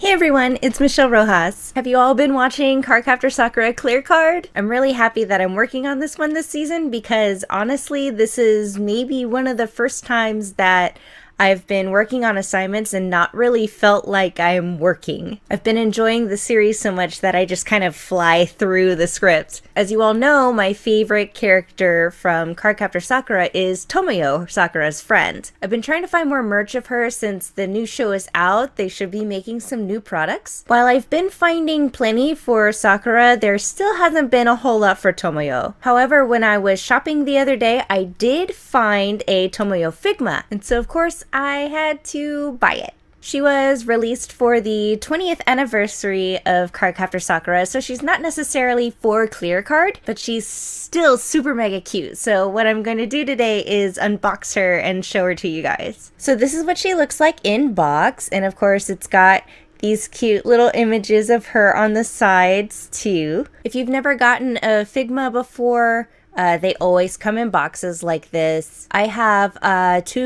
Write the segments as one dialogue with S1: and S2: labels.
S1: Hey everyone, it's Michelle Rojas. Have you all been watching Cardcaptor Sakura Clear Card? I'm really happy that I'm working on this one this season because honestly, this is maybe one of the first times that I've been working on assignments and not really felt like I'm working. I've been enjoying the series so much that I just kind of fly through the script. As you all know, my favorite character from Cardcaptor Sakura is Tomoyo, Sakura's friend. I've been trying to find more merch of her since the new show is out. They should be making some new products. While I've been finding plenty for Sakura, there still hasn't been a whole lot for Tomoyo. However, when I was shopping the other day, I did find a Tomoyo figma, and so of course I had to buy it. She was released for the 20th anniversary of Cardcaptor Sakura, so she's not necessarily for Clear Card, but she's still super mega cute. So what I'm going to do today is unbox her and show her to you guys. So this is what she looks like in box, and of course it's got these cute little images of her on the sides too. If you've never gotten a figma before, they always come in boxes like this. I have 2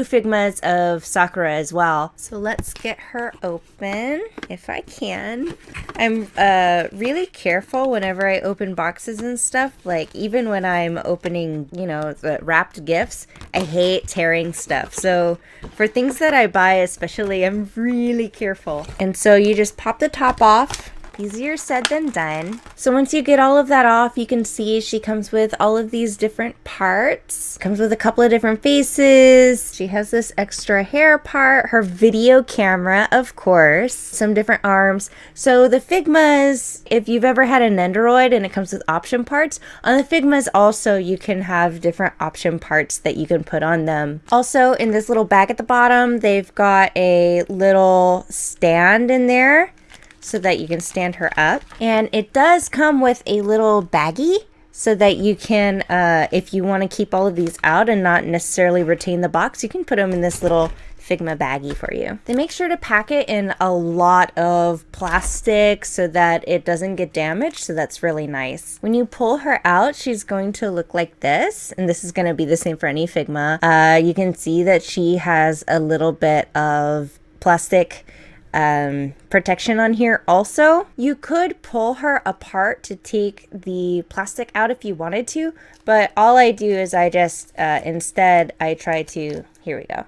S1: figmas of Sakura as well. So let's get her open if I can. I'm really careful whenever I open boxes and stuff. Like even when I'm opening, you know, the wrapped gifts, I hate tearing stuff. So for things that I buy especially, I'm really careful. And so you just pop the top off. Easier said than done. So once you get all of that off, you can see she comes with all of these different parts. Comes with a couple of different faces. She has this extra hair part, her video camera, of course, some different arms. So the figmas, if you've ever had an Nendoroid and it comes with option parts, on the figmas also you can have different option parts that you can put on them. Also in this little bag at the bottom, they've got a little stand in there so that you can stand her up. And it does come with a little baggie so that you can, if you want to keep all of these out and not necessarily retain the box, you can put them in this little Figma baggie for you. They make sure to pack it in a lot of plastic so that it doesn't get damaged, so that's really nice. When you pull her out, she's going to look like this, and this is going to be the same for any Figma. You can see that she has a little bit of plastic protection on here. Also, you could pull her apart to take the plastic out if you wanted to, but all I do is I just instead I try to, here we go,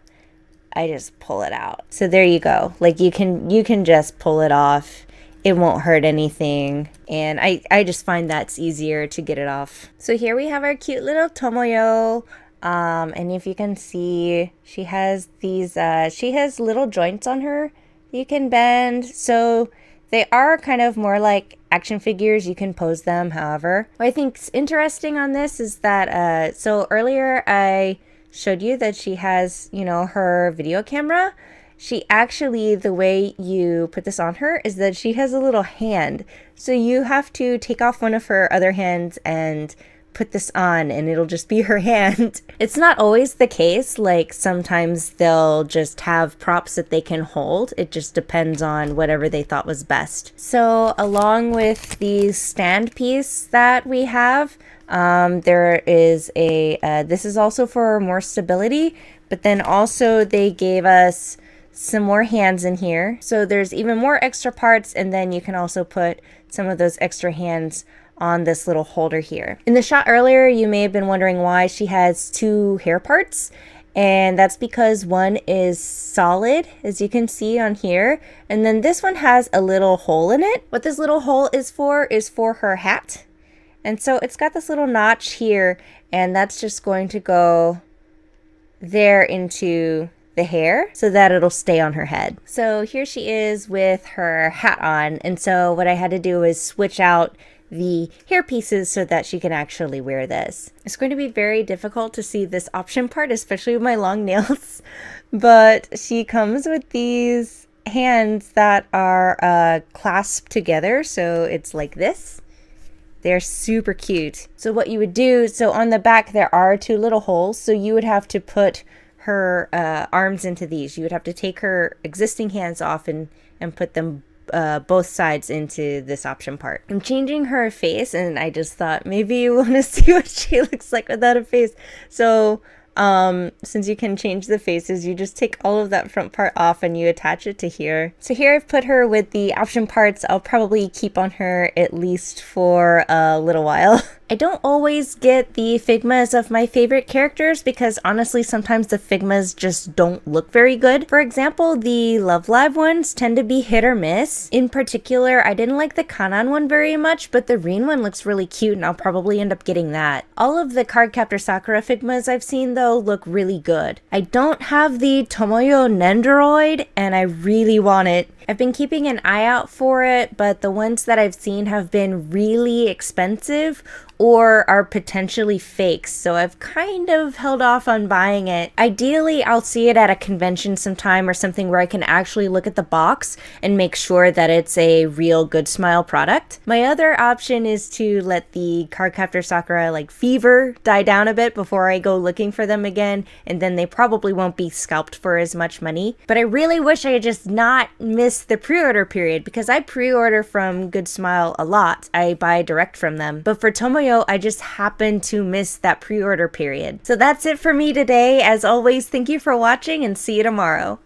S1: I just pull it out. So there you go. Like you can just pull it off. It won't hurt anything, and I just find that's easier to get it off. So here we have our cute little Tomoyo. And if you can see, she has these she has little joints on her you can bend, so they are kind of more like action figures. You can pose them, however. What I think's interesting on this is that, so earlier I showed you that she has, you know, her video camera. She actually, the way you put this on her is that she has a little hand. So you have to take off one of her other hands and put this on and it'll just be her hand. It's not always the case. Like sometimes they'll just have props that they can hold. It just depends on whatever they thought was best. So along with the stand piece that we have, there is a, this is also for more stability, but then also they gave us some more hands in here. So there's even more extra parts, and then you can also put some of those extra hands on this little holder here. In the shot earlier, you may have been wondering why she has 2 hair parts, and that's because one is solid, as you can see on here, and then this one has a little hole in it. What this little hole is for her hat, and so it's got this little notch here, and that's just going to go there into the hair so that it'll stay on her head. So here she is with her hat on, and so what I had to do is switch out the hair pieces so that she can actually wear this. It's going to be very difficult to see this option part, especially with my long nails, but she comes with these hands that are clasped together, so it's like this. They're super cute. So what you would do, so on the back there are 2 little holes, so you would have to put her arms into these. You would have to take her existing hands off and put them both sides into this option part. I'm changing her face, and I just thought maybe you want to see what she looks like without a face. So Since you can change the faces, you just take all of that front part off and you attach it to here. So here I've put her with the option parts. I'll probably keep on her at least for a little while. I don't always get the figmas of my favorite characters because honestly sometimes the figmas just don't look very good. For example, the Love Live ones tend to be hit or miss. In particular, I didn't like the Kanan one very much, but the Rin one looks really cute and I'll probably end up getting that. All of the Cardcaptor Sakura figmas I've seen though look really good. I don't have the Tomoyo Nendoroid and I really want it. I've been keeping an eye out for it, but the ones that I've seen have been really expensive or are potentially fakes, so I've kind of held off on buying it. Ideally, I'll see it at a convention sometime or something where I can actually look at the box and make sure that it's a real Good Smile product. My other option is to let the Cardcaptor Sakura fever die down a bit before I go looking for them again, and then they probably won't be scalped for as much money. But I really wish I had just not missed the pre-order period because I pre-order from Good Smile a lot. I buy direct from them. But for Tomoyo, I just happened to miss that pre-order period. So that's it for me today. As always, thank you for watching and see you tomorrow.